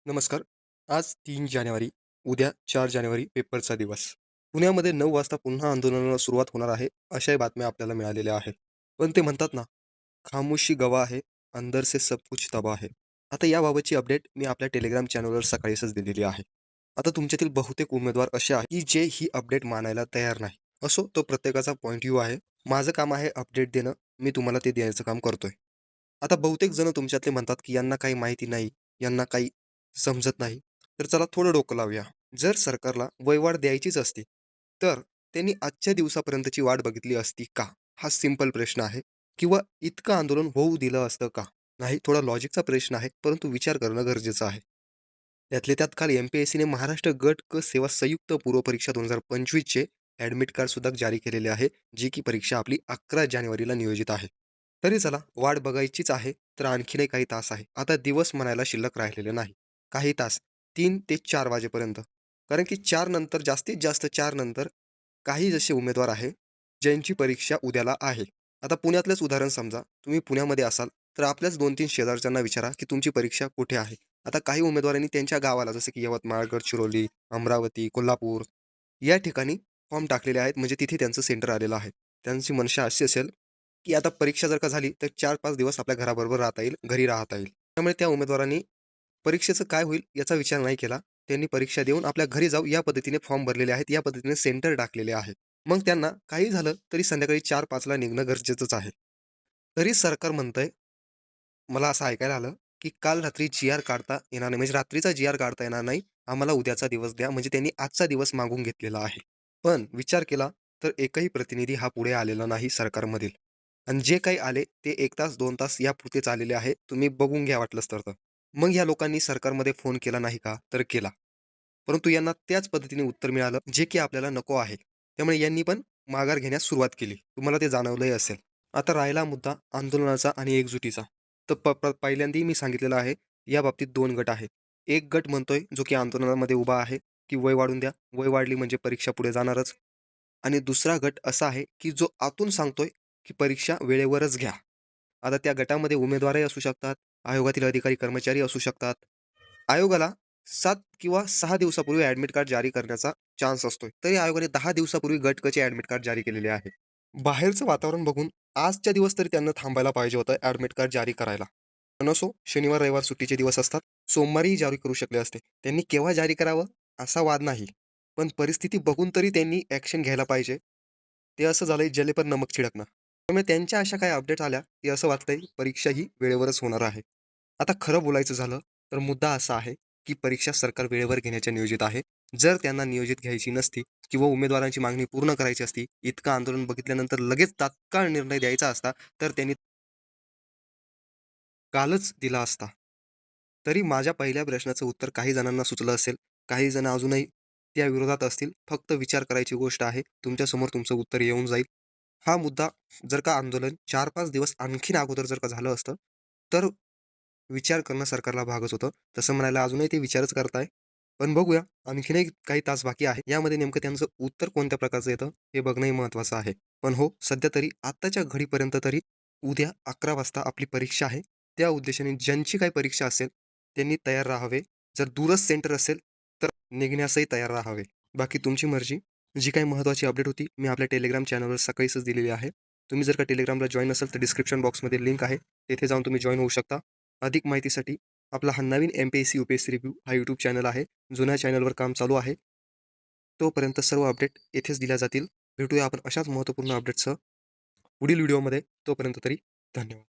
नमस्कार. आज 3 जानेवारी, उद्या 4 जानेवारी पेपरचा दिवस. पुण्यामध्ये 9 वाजता पुन्हा आंदोलनाला सुरुवात होणार आहे, अशाही बातम्या आपल्याला मिळालेल्या आहेत. पण ते म्हणतात ना, खामोशी गवाह है, अंदर से सब कुछ तबाह है. आता याबाबतची अपडेट मी आपल्या टेलिग्राम चॅनलवर सकाळीच दिलेली आहे. आता तुमच्यातील बहुतेक उमेदवार असे आहेत, की जे ही अपडेट मानायला तयार नाही. असो, तो प्रत्येकाचा पॉइंट व्ह्यू आहे. माझं काम आहे अपडेट देणं, मी तुम्हाला ते द्यायचं काम करतोय. आता बहुतेक जण तुमच्यातले म्हणतात, की यांना काही माहिती नाही, यांना काही समजत नाही. तर चला थोडं डोकं लावूया. जर सरकारला वयवाढ द्यायचीच असती, तर त्यांनी आजच्या दिवसापर्यंतची वाट बघितली असती का? हा सिंपल प्रश्न आहे. किंवा इतकं आंदोलन होऊ दिलं असतं का? नाही, थोडा लॉजिकचा प्रश्न आहे, परंतु विचार करणं गरजेचं आहे. त्यातल्या त्यात काल एम-पी-एस-सीने महाराष्ट्र गट क सेवा संयुक्त पूर्व परीक्षा 2025चे ॲडमिट कार्ड सुद्धा जारी केलेले आहे, जी की परीक्षा आपली 11 जानेवारीला नियोजित आहे. तरी चला, वाट बघायचीच आहे, तर आणखीनही काही तास आहे. आता दिवस म्हणायला शिल्लक राहिलेले नाही. काही तास 3 ते 4 वाजेपर्यंत. कारण की 4 नंतर जास्तीत जास्त 4 नंतर काही जसे उमेदवार आहे, ज्यांची परीक्षा उद्याला आहे. आता पुण्यातलंच उदाहरण समजा, तुम्ही पुण्यामध्ये असाल, तर आपल्याच 2-3 शेजारच्यांना विचारा, की तुमची परीक्षा कुठे आहे? आता काही उमेदवारांनी त्यांच्या गावाला जसं की यवतमाळ, गडचिरोली, अमरावती, कोल्हापूर या ठिकाणी फॉर्म टाकलेले आहेत, म्हणजे तिथे त्यांचं सेंटर आलेलं आहे. त्यांची मनशा अशी असेल, की आता परीक्षा जर का झाली, तर 4-5 दिवस आपल्या घराबरोबर राहता येईल, घरी राहता येईल. त्यामुळे त्या उमेदवारांनी परीक्षेचं काय होईल याचा विचार नाही केला. त्यांनी परीक्षा देऊन आपल्या घरी जाऊ या पद्धतीने फॉर्म भरलेले आहेत, या पद्धतीने सेंटर टाकलेले आहे. मग त्यांना काही झालं तरी संध्याकाळी 4-5 ला निघणं गरजेचंच आहे. तरी सरकार म्हणतंय, मला असं ऐकायला आलं, की काल रात्री जी-आर काढता येणार नाही, म्हणजे रात्रीचा जी-आर काढता येणार नाही. आम्हाला उद्याचा दिवस द्या, म्हणजे त्यांनी आजचा दिवस मागून घेतलेला आहे. पण विचार केला तर एकही प्रतिनिधी हा पुढे आलेला नाही सरकारमधील. आणि जे काही आले ते 1 तास, 2 तास यापुरतेच आलेले आहे. तुम्ही बघून घ्या वाटलंच तर. मग या लोकांनी सरकारमध्ये फोन केला नाही का? तर केला. परंतु यांना त्याच पद्धतीने उत्तर मिळालं, जे की आपल्याला नको आहे. त्यामुळे यांनी पण माघार घेण्यास सुरुवात केली. तुम्हाला ते जाणवलंही असेल. आता राहिला मुद्दा आंदोलनाचा आणि एकजुटीचा. तर पहिल्यांदाही मी सांगितलेलं आहे, या बाबतीत 2 गट आहेत. एक गट म्हणतोय, जो की आंदोलनामध्ये उभा आहे, की वय वाढून द्या. वय वाढली म्हणजे परीक्षा पुढे जाणारच. आणि दुसरा गट असा आहे, की जो आतून सांगतोय, की परीक्षा वेळेवरच घ्या. आता त्या गटामध्ये उमेदवारही असू शकतात, आयोगातील अधिकारी कर्मचारी असू शकतात. आयोगाला 7 किंवा 6 दिवसापूर्वी ॲडमिट कार्ड जारी करण्याचा चान्स असतोय. तरी आयोगाने 10 दिवसापूर्वी गट क ॲडमिट कार्ड जारी केलेले आहे. बाहेरचं वातावरण बघून आजच्या दिवस तरी त्यांना थांबायला पाहिजे होतं ॲडमिट कार्ड जारी करायला. पण असो, शनिवार, रविवार सुट्टीचे दिवस असतात. सोमवारीही जारी करू शकले असते. त्यांनी केव्हा जारी करावं असा वाद नाही. पण परिस्थिती बघून तरी त्यांनी ॲक्शन घ्यायला पाहिजे. ते असं झालंय जले पर नमक छिडकणं. त्यामुळे त्यांच्या अशा काही अपडेट्स आल्या, की असं वाटतंय परीक्षा ही वेळेवरच होणार आहे. आता खरं बोलायचं झालं, तर मुद्दा असा आहे, की परीक्षा सरकार वेळेवर घेण्याच्या नियोजित आहे. जर त्यांना नियोजित घ्यायची नसती किंवा उमेदवारांची मागणी पूर्ण करायची असती, इतकं आंदोलन बघितल्यानंतर लगेच तात्काळ निर्णय द्यायचा असता, तर त्यांनी कालच दिला असता. तरी माझ्या पहिल्या प्रश्नाचं उत्तर काही जणांना सुचलं असेल, काही जण अजूनही त्या विरोधात असतील. फक्त विचार करायची गोष्ट आहे. तुमच्यासमोर तुमचं उत्तर येऊन जाईल. हा मुद्दा जर का आंदोलन 4-5 दिवस आणखीन अगोदर जर का झालं असतं, तर विचार करणं सरकारला भागच होतं. तसं म्हणायला अजूनही ते विचारच करताय. पण बघूया, आणखीनही काही तास बाकी आहे. यामध्ये नेमकं त्यांचं उत्तर कोणत्या प्रकारचं येतं, हे बघणंही महत्त्वाचं आहे. पण हो, सध्या तरी आत्ताच्या घडीपर्यंत तरी उद्या 11 वाजता आपली परीक्षा आहे. त्या उद्देशाने ज्यांची काही परीक्षा असेल, त्यांनी तयार राहावे. जर दूरच सेंटर असेल, तर निघण्यासही तयार राहावे. बाकी तुमची मर्जी. जी काही महत्त्वाची अपडेट होती, मी आपल्या टेलिग्राम चॅनलवर सकाळीच दिलेली आहे. तुम्ही जर का टेलिग्रामला जॉइन असाल, तर डिस्क्रिप्शन बॉक्समध्ये लिंक आहे. तेथे जाऊन तुम्ही जॉइन होऊ शकता. अधिक माहितीसाठी आपला हा नवीन एम-पी-एस-सी, यू-पी-एस-सी रिव्ह्यू हा यूट्यूब चॅनल आहे. जुन्या चॅनलवर काम चालू आहे. तोपर्यंत सर्व अपडेट येथेच दिल्या जातील. भेटूया आपण अशाच महत्त्वपूर्ण अपडेटसह पुढील व्हिडिओमध्ये. तोपर्यंत तरी धन्यवाद.